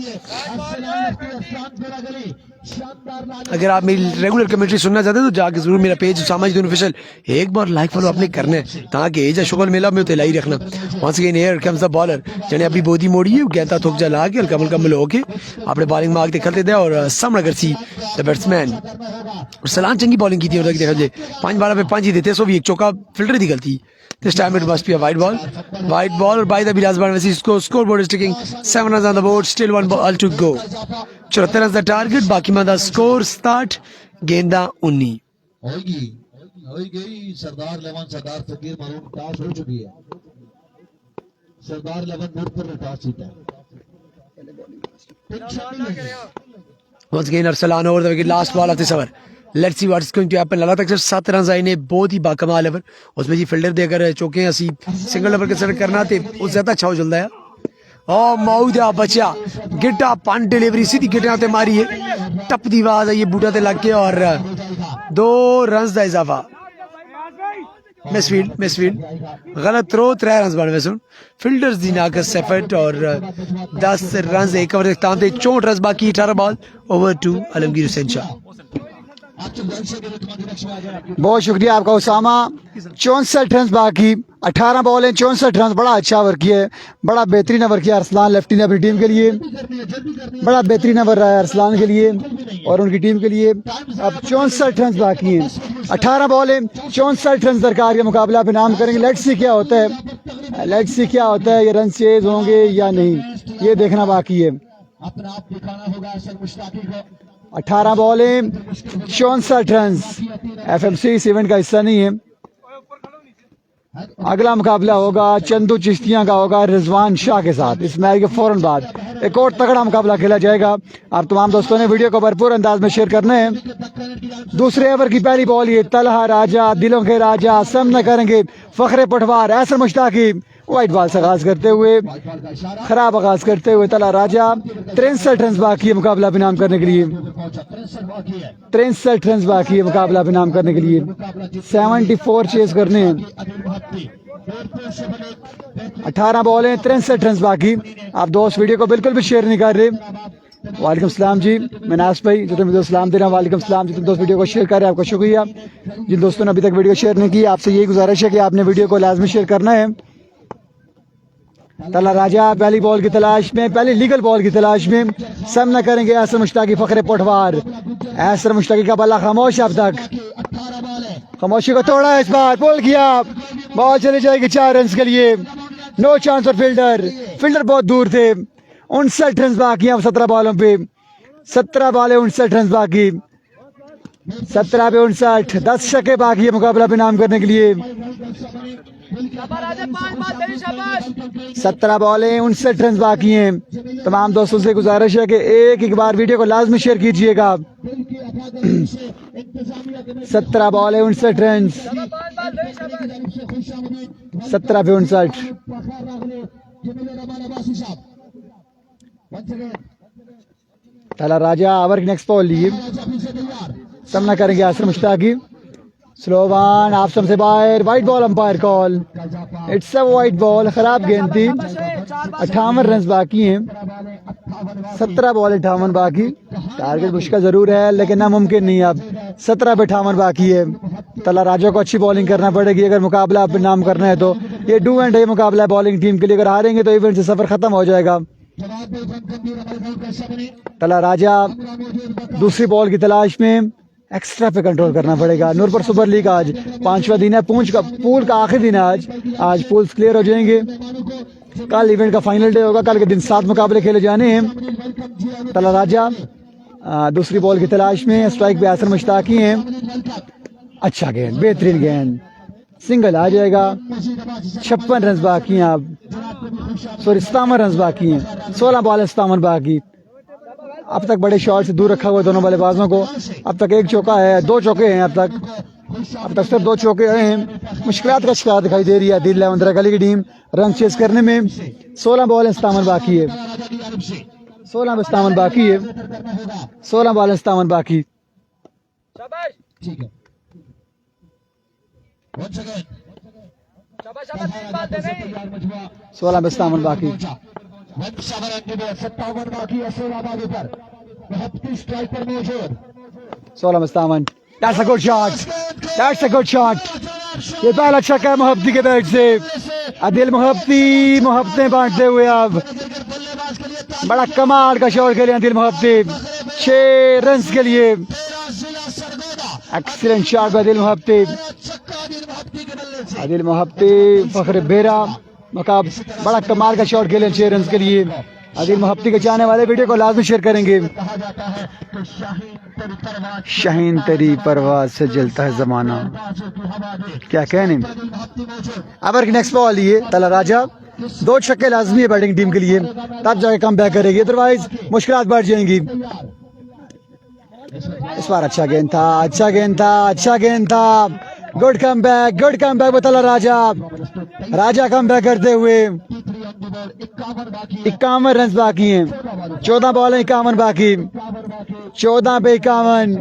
अगर आप मेरी रेगुलर कमेंट्री सुनना चाहते हैं तो जाके जरूर मेरा पेज उसामा जोडन ऑफिशियल एक बार लाइक फॉलो आपने करना है ताकि एज शुगल मेला में तो लाई रखना। Once again here comes the bowler जने अभी बोधी मोड़ी है गेंदा थोक जा ला के हल्का हल्का मिल होके अपने बॉलिंग में आगे करते थे और सामना कर सी द बैट्समैन। और सलान चंगी बॉलिंग की थी और देखा जाए 5 बार पे 5 ही देते सो भी एक चौका फील्डर दी गलती। This time it must be a white ball by the Bilal Banwasi. Scoreboard is ticking. 7 runs on the board. Still 1 ball to go. 74 runs the target. बाकी में the score start. गेंदा 19. होगी सरदार लेवन सरदार फकीर मरून टॉस हो चुकी है। सरदार लेवन नूरपुर ने toss जीता। Once again Arsalan over the wicket. Last ball of this over. Let's see what is going to happen. अल्लाह तक सिर्फ 7 रन आए ने, बहुत ही बाकमाल ओवर। उसमें जी फील्डर देकर चौके असी सिंगल ओवर के सर करना थे उस ज्यादा अच्छा हो चलता है। ओ मौदा बचा गिटा पंट डिलीवरी सीधी गिटा ते मारी है, टप दी आवाज आई है बूटा ते लग के और 2 रन का इजाफा। मिसफील्ड गलत थ्रो 3 रन बन वैसे फील्डर्स दी नाकस एफर्ट और 10 रन एक ओवर तक 64 रन बाकी 18 ball over to Alamgir Hussain Shah. बहुत शुक्रिया आपका उसामा। 64 रन बाकी 18 बॉल है 64 रन। बड़ा अच्छा ओवर किया है, बड़ा बेहतरीन ओवर किया अरसलान लेफ्टी ने अपनी टीम के लिए। बड़ा बेहतरीन ओवर रहा है अरसलान के लिए और उनकी टीम के लिए। अब 64 रन बाकी हैं, 18 बॉल है 64 रन दरकार का मुकाबला पे नाम करेंगे। लेट्स सी क्या होता है, ये रन चेज होंगे या नहीं, ये देखना बाकी है। 18 बॉल है 64 रन। FMC इस इवेंट का हिस्सा नहीं है। अगला मुकाबला होगा चंदू चिश्तियां का होगा रिजवान शाह के साथ। इस मैच के फौरन बाद एक और तगड़ा मुकाबला खेला जाएगा। आप तमाम दोस्तों ने वीडियो को भरपूर अंदाज में शेयर करना है। दूसरे ओवर की पहली बॉल ये तलहा राजा दिलों के राजा सामना करेंगे फखरे पटवार ऐसर मुश्ताकी। व्हाइट बॉल से आगाज करते हुए खराब आगाज करते हुए तला राजा 63 रन बाकी है मुकाबला पे नाम करने के लिए। 63 रन बाकी है मुकाबला पे नाम करने के लिए। 74 चेस करने हैं। 18 बॉल हैं 63 रन बाकी। आप दोस्त वीडियो को बिल्कुल भी शेयर नहीं कर रहे। वालेकुम सलाम जी, मैं नास भाई जो तुम सलाम दे रहा हूँ। वालेकुम सलाम। जितने दोस्त वीडियो को शेयर कर रहे हैं आपका शुक्रिया। जिन दोस्तों ने अभी तक वीडियो शेयर नहीं की आपसे यही गुजारिश है कि आपने वीडियो को लाजमी शेयर करना है। तला राजा पहली बॉल की तलाश में, पहली लीगल बॉल की तलाश में। सामना करेंगे ऐसर मुश्ताकी फखरे पटवार। ऐसर मुश्ताकी का बल्ला खामोश अब तक, 18 बॉल है। खामोशी को तोड़ा है इस बार, बोल किया, बॉल चली जाएगी 4 रन के लिए। नो चांस और फील्डर बहुत दूर थे। 59 रन बाकी हैं 17 बॉलों पे, 17 बॉलें 59 रन बाकी, 17 पे 59, 10 छक्के बाकी है मुकाबला पे नाम करने के लिए। 17 बॉलें 59 रन बाकी हैं। तमाम दोस्तों से गुजारिश है कि एक बार वीडियो को लाजमी शेयर कीजिएगा। 17 बॉलें 59 रन, 17 पे 59। तला राजा ओवर की नेक्स्ट बॉल लिए, सामना करेंगे आसर मुश्ताकी। स्लो वन, आप सबसे बाहर, white ball umpire call, it's a white ball. खराब गेंद थी। 58 रन बाकी हैं, 17 बॉल 58 बाकी। टारगेट मुश्किल जरूर है लेकिन नामुमकिन नहीं। अब 17 पे 58 बाकी है। तला राजा को अच्छी बॉलिंग करना पड़ेगी अगर मुकाबला अब नाम करना है तो। ये डू एंड डे मुकाबला है बॉलिंग टीम के लिए, अगर हारेंगे तो इवेंट से सफर खत्म हो जाएगा। तला राजा दूसरी बॉल की तलाश में, एक्स्ट्रा पे कंट्रोल करना पड़ेगा। नूरपुर सुपर लीग आज 5वां दिन है, पूल का आखिरी दिन है आज पूल्स क्लियर हो जाएंगे। कल इवेंट का फाइनल डे होगा, कल के दिन 7 मुकाबले खेले जाने हैं। तला राजा दूसरी बॉल की तलाश में, स्ट्राइक पे आसर मुश्ताकी हैं। अच्छा गेंद, बेहतरीन गेंद, सिंगल आ जाएगा। 56 रन बाकी हैं। अब 57 रन बाकी हैं, 16 बॉल 57 बाकी। अब तक बड़े शॉट से दूर रखा हुआ दोनों बल्लेबाजों को। अब तक 1 चौका है, 2 चौके हैं अब तक सिर्फ 2 चौके हैं। मुश्किलात का शिकार दिखाई दे रही है दिल 11 गली की टीम रन चेस करने में। 16 बॉल 57 बाकी है, 16 पे 57 बाकी है, 16 बॉल 57 बाकी। ठीक है। Once again, 16 पे 57 बाकी। 57 बाकी है 16 बाजू पर। महत्ती स्ट्राइक पर मौजूद। 16 पे 57। That's a good shot, that's a good shot। ये पहला छक्का है मोहब्बती के बैट से। आदिल मोहब्बतें बांटते हुए अब बड़ा कमाल का शॉट खेले आदिल मोहब्बती, 6 रन के लिए। Excellent shot by Adil Mohabbati. Adil Mohabbati फखरे बेरा मुकाब बड़ा कमाल का शॉट खेले 6 रन के लिए। आदिल मोहब्बती के चाहने वाले वीडियो को लाजमी शेयर करेंगे। शाहीन तेरी परवाज से जलता है जमाना, क्या कहने। अब नेक्स्ट बॉल ये तला राजा, 2 छक्के लाजमी है बैटिंग टीम के लिए, तब जाके कम बैक करेगी, अदरवाइज मुश्किलात बढ़ जाएंगी। इस बार अच्छा गेंद था, अच्छा गेंद था, अच्छा गेंद था। गुड कम बैक बताला राजा कम बैक करते हुए। 51 रन बाकी हैं, 14 बॉल 51 बाकी, 14 पे 51।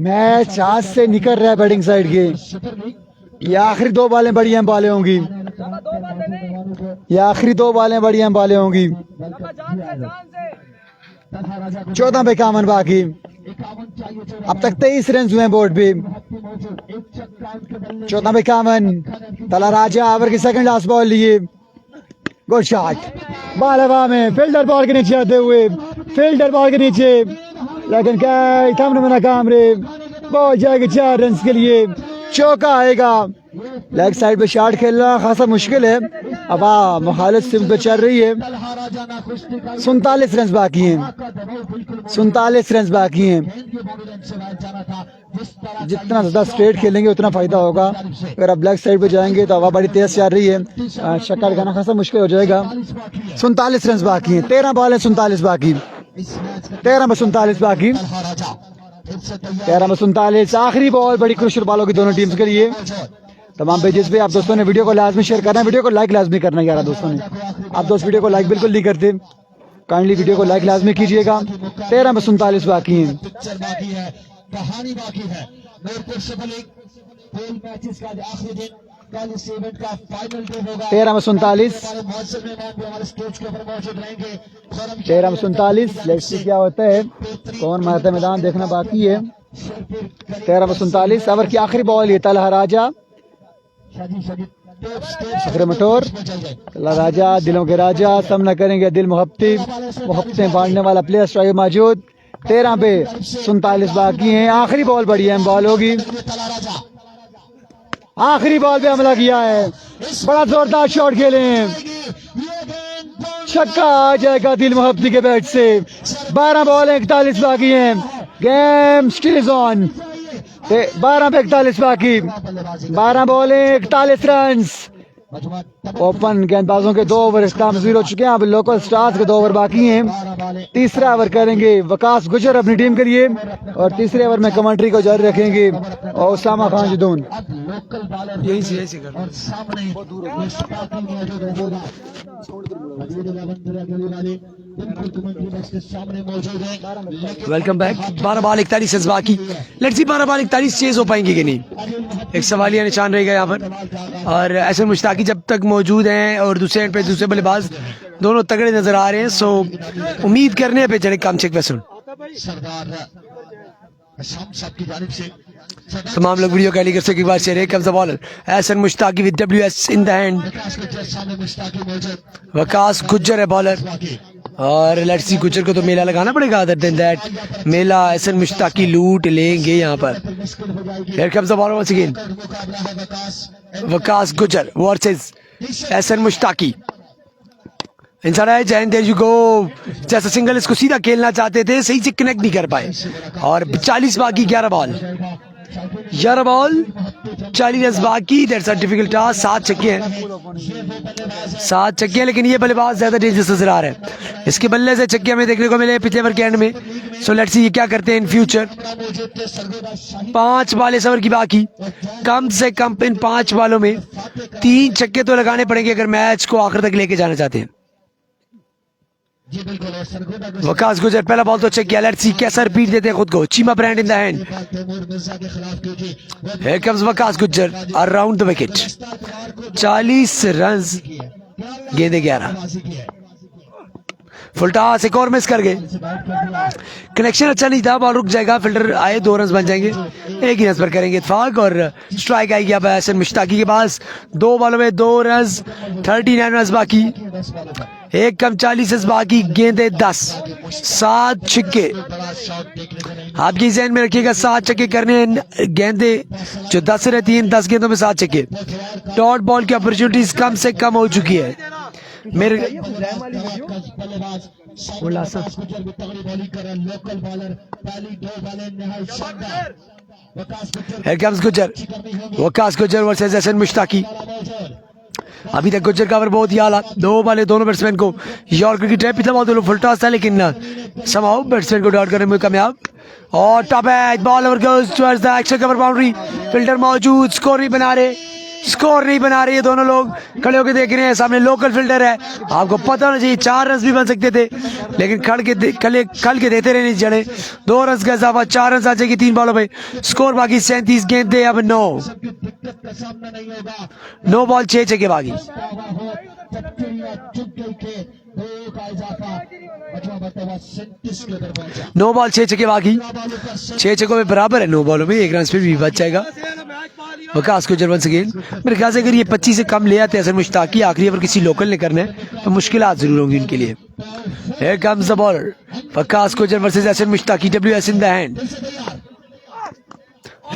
मैच हाथ से निकल रहा है बैटिंग साइड के। ये आखिरी 2 बॉलें बड़ी अहम बॉलें होंगी, ये आखिरी 2 बॉलें बड़ी अहम बॉलें होंगी। 14 पे 51 बाकी। अब तक 23 रन हुए हैं बोर्ड पे। 14 पे 51। तला राजा ओवर की सेकंड लास्ट बॉल लिए। गुड शॉट, बॉल हवा में, फील्डर बॉल के नीचे आते हुए, फील्डर बॉल के नीचे, लेकिन क्या थमने में नाकाम रे। बॉल जाएगी 4 रन के लिए, चौका आएगा। लेग साइड पे शॉट खेलना खासा मुश्किल है। अब मुखालिफ सिम पे चल रही है। 47 रन बाकी हैं, 47 रन बाकी हैं। जितना ज्यादा स्ट्रेट खेलेंगे उतना फायदा होगा। अगर आप ब्लैक साइड पे जाएंगे तो हवा बड़ी तेज चल रही है, छक्का लगाना खासा मुश्किल हो जाएगा। 47 रन बाकी हैं, 13 बॉल है 47 बाकी, 13 में 47 बाकी, 13 में 47। आखिरी बॉल बड़ी क्रूशियल बॉल होगी दोनों टीम्स के लिए। तमाम पेजेस पे आप दोस्तों ने वीडियो को लाजमी शेयर करना है, वीडियो को लाइक लाजमी करना है यार दोस्तों ने। आप दोस्त वीडियो को लाइक बिल्कुल नहीं करते, काइंडली वीडियो को लाइक लाजमी कीजिएगा। 13 में 47 बाकी हैं। कहानी बाकी है। नूरपुर सुपर लीग खेल मैचेस का आखिरी दिन, कल इस इवेंट का फाइनल डे होगा। 13 में 47, हमारे स्टेज के ऊपर मौजूद रहेंगे। 13 में 47। लेट्स सी क्या होता है, कौन मारता है मैदान देखना बाकी है। 13 में 47 ओवर की आखिरी बॉल ये तलहा राजा अकरम मटोर, तला राजा, दिलों के राजा, सामना करेंगे दिल मोहब्बतें बांटने वाला प्लेयर स्ट्राइक मौजूद। 13 पे 47 बाकी हैं। आखिरी बॉल बड़ी अहम बॉल होगी। आखिरी बॉल पे हमला किया है, बड़ा जोरदार शॉट खेले हैं, छक्का आ जाएगा दिल मोहब्बती के बैट से। 12 बॉल 41 बाकी हैं। Game still is on. 12 पे 41 बाकी, 12 बॉल 41 रन। ओपन गेंदबाजों के 2 ओवर इख्तिताम हो चुके हैं। अब लोकल स्टार्स के 2 ओवर बाकी हैं। तीसरा ओवर करेंगे वकास गुजर अपनी टीम के लिए और तीसरे ओवर में कमेंट्री को जारी रखेंगे और उसामा खान जुदून। यही से कर वेलकम बैक। 12 बॉल 41 रन बाकी। लेट्स सी 12 बॉल 41 चेज हो पाएंगे कि नहीं। एक सवालिया निशान रहेगा यहाँ पर। और ऐसे मुश्ताकी जब तक मौजूद हैं और दूसरे एंड पे दूसरे बल्लेबाज दोनों तगड़े नजर आ रहे हैं, सो उम्मीद करने पे चले काम चेक वैसे तमाम लोग वीडियो कैली कर सके। बार से come the bowler Ehsan Mushtaqi with WS in the hand. Waqas Gujjar है बॉलर और लेट्स सी गुज्जर को तो मेला लगाना पड़ेगा। अदर देन दैट मेला एहसन मुश्ताकी लूट लेंगे यहाँ पर। Here comes the bowler once again. Waqas Gujjar versus Ehsan Mushtaqi. इंसान है जैन, देयर यू गो। जैसा सिंगल इसको सीधा खेलना चाहते थे, सही से कनेक्ट नहीं कर पाए। और 40 बाकी, 11 बॉल 40 रन बाकी। That's a difficult task. 7 छक्के हैं, 7 छक्के हैं, लेकिन ये बल्लेबाज ज्यादा डेंजरस नजर आ रहा है। इसके बल्ले से छक्के हमें देखने को मिले पिछले ओवर के एंड में। सो लेट्स सी ये क्या करते हैं इन फ्यूचर। 5 बॉल इस ओवर की बाकी। कम से कम इन 5 बॉलों में 3 छक्के तो लगाने पड़ेंगे अगर मैच को आखिर तक लेके जाना चाहते हैं। वकास गुजर पहला बॉल तो चेक किया। लेट्स सी कैसा रिपीट देते हैं खुद को। Cheema brand in the hand. Here comes Waqas गुजर अराउंड द विकेट। 40 रन, गेंदे 11। फुल टॉस एक और मिस कर गए। कनेक्शन अच्छा नहीं था, बॉल रुक जाएगा। फील्डर आए, 2 रन बन जाएंगे। एक ही रन पर करेंगे इत्तेफाक और स्ट्राइक आएगी अब एहसन मुश्ताकी के पास। 2 बॉलों में 2 रन, 39 रन बाकी। एक कम 40 रन बाकी, गेंदे 10, 7 छक्के। आपकी जहन में रखिएगा 7 छक्के करने गेंदे जो 10 रहती हैं, 10 गेंदों में 7 छक्के। डॉट बॉल की अपॉर्चुनिटीज कम से कम हो चुकी है मेरे। Here comes Gujjar. Waqas Gujjar versus Ehsan Mushtaqi. अभी तक गुज्जर का ओवर बहुत ही आला। 2 बॉल दोनों बैट्समैन को यॉर्कर की ट्रैप पिछला बॉल दोनों फुल टॉस था, लेकिन समाओ बैट्समैन को डॉट करने में कामयाब। और top edge ball over goes towards the extra cover boundary. Fielder मौजूद, स्कोर नहीं बना रहे ये दोनों लोग खड़े होकर देख रहे हैं। सामने लोकल फील्डर है, आपको पता होना चाहिए 4 रन भी बन सकते थे, लेकिन खल के देते रहे नहीं जड़े। 2 रन का इजाफा, 4 रन आ जाएगी 3 बॉलों पे। स्कोर बाकी 37 गेंदे अब 9 बॉल 6 छक्के बाकी। 9 बॉल 6 छक्के बाकी। 6 छक्कों में बराबर है 9 बॉलों में, 1 रन फिर भी बच जाएगा। Waqas Gujjar once again. मेरे ख्याल से अगर ये 25 से कम ले आते एहसन मुश्ताकी, आखिरी ओवर किसी लोकल ने करना है तो मुश्किलात जरूर होंगी उनके लिए। Here comes the bowler. Waqas Gujjar versus Ehsan Mushtaqi. WS in the hand.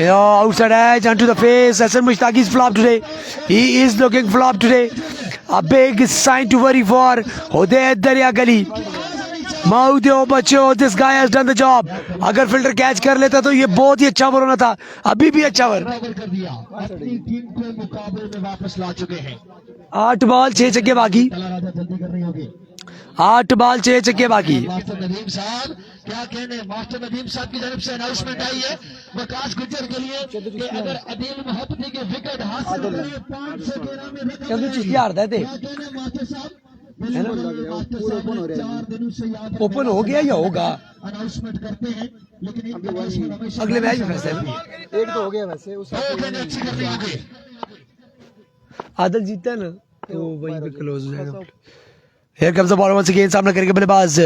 Outside edge onto the face. Ehsan Mushtaki is flop today. He is looking flop today. A big sign to worry for Hudayat Darya Gali. माउदियो बच्चों, this guy has done the job. अगर fielder catch कर लेता तो ये बहुत ही अच्छा over होना था। अभी भी अच्छा ओवर। 8 बॉल 6 छक्के बाकी। 8 बॉल 6 छक्के बाकी। मास्टर नदीम साहब क्या कहने, मास्टर नदीम साहब की तरफ से अनाउंसमेंट आई है वकास गुज्जर के लिए कि अगर अदील मोहब्बती के विकेट हासिल करें 513 में कभी चीज हारता है मास्टर साहब है ना, ओपन हो गया या होगा अनाउंसमेंट करते हैं, लेकिन अगले मैच में फैसला है। एक तो हो गया वैसे उस आदल जीतता है ना तो वहीं पे क्लोज हो जाएगा। Here comes the ball once again, सामना करेंगे बल्लेबाज।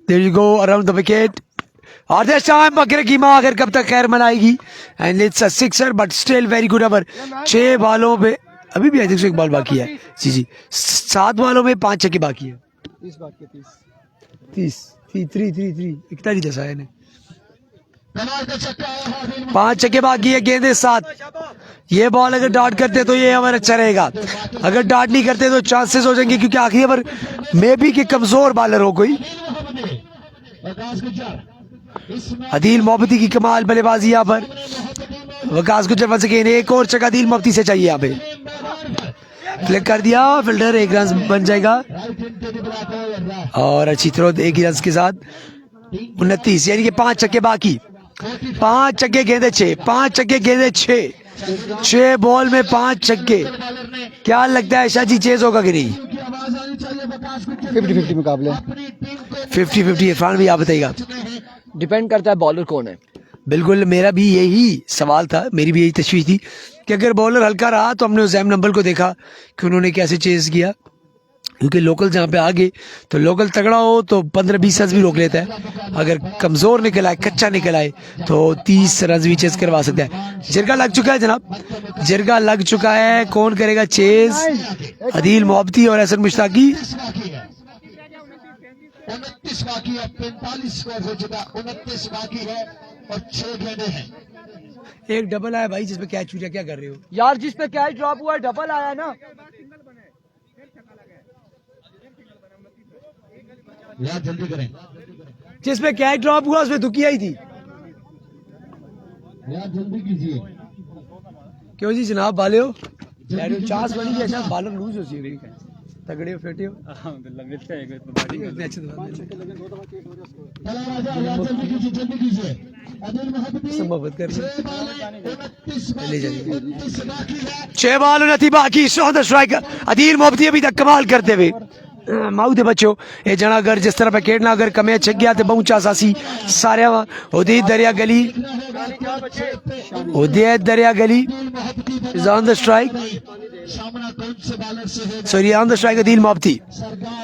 There you go around the wicket. और this time बकरे की माँ आखिर कब तक खैर मनाएगी। And it's a 6er but still very good over। 6 बॉलों पे अभी भी आई थिंक एक बॉल बाकी है। जी जी, 7 बॉलों में 5 छक्के बाकी है। 30 बाकी है, 30 3 इकतालीस दस आए ने, कमाल का छक्का है हादिल 5 छक्के बाकी है, गेंदे 7। ये बॉल अगर डॉट करते तो ये ओवर अच्छा रहेगा, अगर डॉट नहीं करते तो चांसेस हो जाएंगे, क्योंकि आखिरी ओवर मे भी कि कमजोर बॉलर हो कोई। वकास गुज्जर इसमें अदील मोहब्बती की कमाल बल्लेबाजी यहाँ पर, वकास गुज्जर वंस अगेन, एक और छक्का अदील मोहब्बती से चाहिए यहाँ पे। फ्लिक कर दिया फील्डर, 1 रन बन जाएगा और अच्छी थ्रो 1 रन के साथ 29, यानी कि 5 छक्के बाकी, 5 छक्के गेंदे 6, 5 छक्के गेंदे 6 बॉल में 5 छक्के। क्या लगता है शाह जी, चेज होगा कि नहीं? की आवाज आनी चाहिए वकास गुज्जर 50-50 मुकाबले। अपनी टीम को 50-50 इरफान भी आप बताइएगा। डिपेंड करता है बॉलर कौन है। बिल्कुल, मेरा भी यही सवाल था, मेरी भी यही तशवीश थी कि अगर बॉलर हल्का रहा तो हमने उज़ैम नंबल को देखा कि उन्होंने कैसे चेज किया, क्योंकि लोकल जहाँ पे आ गए तो लोकल तगड़ा हो तो 15-20 रन भी रोक लेता है, अगर कमजोर निकल आए, कच्चा निकल आए तो 30 रन भी चेज करवा सकता है। जिरगा लग चुका है जनाब, जिरगा लग चुका है, कौन करेगा चेज? अदील मोहब्बती और हसन मुश्ताकी। 29 बाकी है, 45 स्कोर हो चुका, 29 बाकी है और 6 गेंदे हैं। एक डबल आया भाई जिसमें कैच छूटा, क्या कर रहे हो? यार जिस पे कैच ड्रॉप हुआ है डबल आया ना। यार जल्दी करें, जिसमें कैच ड्रॉप हुआ उसमें दुखी आई थी। यार जल्दी कीजिए। क्यों जी जनाब, बाले हो चांस बनी है, शायद बालर लूज हो सी तगड़े हो, फेटे हो। चला राजा, यार जल्दी कीजिए, जल्दी कीजिए। अदिल मोहब्बती मोहब्बत कर 6 बॉल है, 29 ले जाइए। 29 बाकी है। 6 बॉल 29 बाकी, 100 स्ट्राइकर अदील मोहब्बती अभी तक कमाल करते हुए। माऊ दे बच्चो ये जना अगर जिस तरह पे खेडना अगर कमे छक गया तो बहुचा सासी सारे उदीद दरिया गली, उदीद दरिया गली इज ऑन द स्ट्राइक, सामना कौन से बॉलर से है? Sorry on the strike Adeel Mohabbati.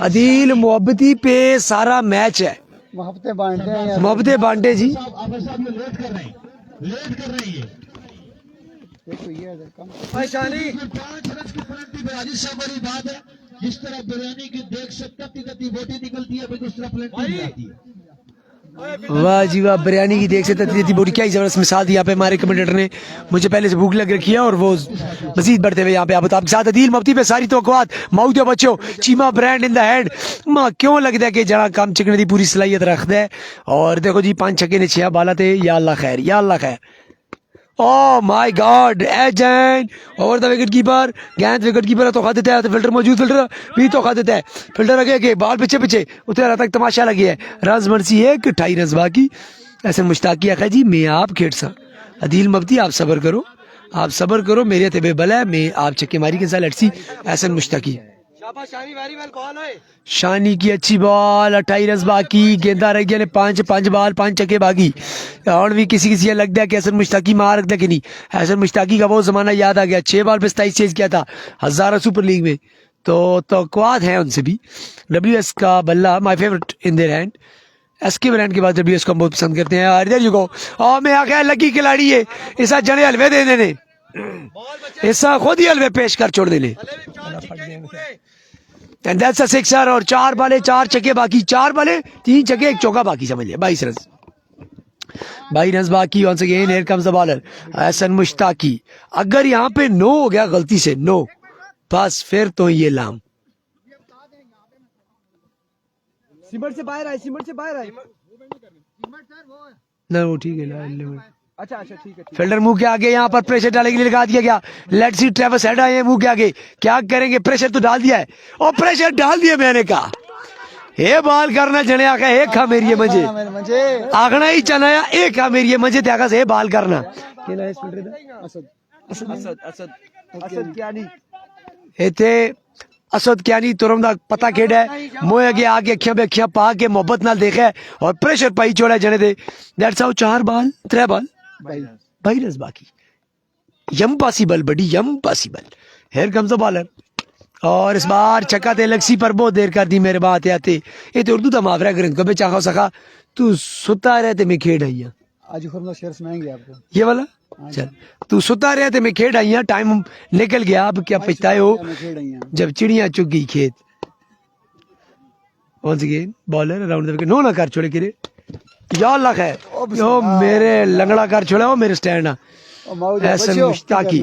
Adeel Mohabbati पे सारा मैच है, मोहब्बतें बांटते हैं यार। मोहब्बतें बांटे जी। आबिद साहब ये लेट कर रहे हैं, लेट कर रहे हैं ये। देखो ये अगर कम 5 रन की पेनल्टी बराजी से बड़ी बात है। जिस तरह बिरयानी की देख से तती तती बोटी निकलती है, फिर उस तरह पेनल्टी जाती है। वाह जी वाह, बिरयानी की देख से तती तती बोटी, क्या ही जबरदस्त मिसाल दी यहाँ पे हमारे कमेंटेटर ने। मुझे पहले से भूख लग रखी है और वो मजीद बढ़ते हुए यहाँ पे आपके साथ अदील मोहब्बती पे सारी तवक्कुआत मौजूद बच्चों, Cheema brand in the hand. माँ क्यों लगता है कि जरा काम चिकने की पूरी सलाहियत रखता है। और देखो जी 5 छक्के ने 6 बाला थे, या अल्लाह खैर, या अल्लाह खैर। Oh my God, agent over the wicket keeper, गेंद विकेट कीपर तो खा देता है, तो फिल्टर मौजूद, फिल्टर भी तो खा देता है, फिल्टर आगे के बॉल पीछे पीछे उतरा तक तमाशा लगी है। रन मर्सी है कि 28 रन बाकी। ऐसे मुश्ताकी आखा जी मैं आप खेड़ सा अदील मोहब्बती आप सब्र करो, आप सब्र करो, मेरे ते बेबल है, मैं आप छक्के मारी के साथ लटसी। ऐसा मुश्ताकी शानी की अच्छी बॉल, 28 रन बाकी, गेंदा रह गया 5 बॉल 5 छक्के बाकी। और भी किसी किसी लगता है कि हसन मुश्ताकी मार रखता कि नहीं। हसन मुश्ताकी का वो जमाना याद आ गया, 6 बॉल पे 27 चेज किया था हजारा सुपर लीग में, तो तवक्कुआत है उनसे भी। WS का बल्ला my favourite in their hand, SK brand के बाद WS को हम बहुत पसंद करते हैं। और इधर युगो और मैं आखिर लकी खिलाड़ी है, ऐसा जने हलवे दे देने, ऐसा खुद ही हलवे पेश कर छोड़ देने। And that's a sixer. और 4 बाले 4 छक्के बाकी, 4 बाले 3 छक्के 1 चौका बाकी, समझ लिया 22 रन, 22 रन बाकी। Once again here comes the bowler Hasan Mushtaqi. अगर यहाँ पे नो हो गया गलती से, नो, बस फिर तो ये लाम सिमर से बाहर आए, सिमर से बाहर आए। ना वो ठीक है। अच्छा ठीक है। फील्डर मुंह के आगे यहाँ पर प्रेशर डालने के लिए लगा दिया गया। लेट्स सी ट्रेविस हेड आए हैं मुंह के आगे, क्या करेंगे? प्रेशर तो डाल दिया है, और प्रेशर डाल दिया मैंने कहा ये बॉल करना जने आका एक खा मेरी मजे आगना ही चनाया एक खा मेरी मजे त्यागा से बॉल करना। असद क्या नहीं इथे असद क्या नहीं तुरम दा पता खेड़ा है, मोए अगे आके अखियां पे अखियां पा के मोहब्बत नाल देखा है और प्रेशर पाई छोड़ा जने दे। That's how 4 ball 3 ball 22 run बाकी। यम पॉसिबल बड़ी impossible. Here comes the bowler और इस बार छक्का ते लक्सी पर बहुत देर कर दी मेरे बात आते। ये तो उर्दू का मुहावरा करें कभी चाहो सका तू सुता रहे ते मैं खेड़ आई आज खुरमा शेयर सुनाएंगे आपको। ये वाला चल तू सुता रहा थे मैं खेड आई हाँ टाइम निकल गया अब क्या पछताए हो जब चिड़िया चुग गई खेत once again bowler around the wicket no ना कर छोड़े किरे या अल्लाह खैर यो मेरे लंगड़ा कर छोड़ा वो मेरे स्टैंड ना एहसन मुश्ताकी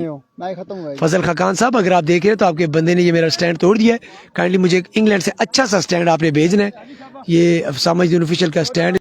फजल खान साहब अगर आप देख रहे हैं तो आपके बंदे ने ये मेरा स्टैंड तोड़ दिया है काइंडली मुझे इंग्लैंड से अच्छा सा स्टैंड आपने भेजना है ये सामजदीन ऑफिशियल का स्टैंड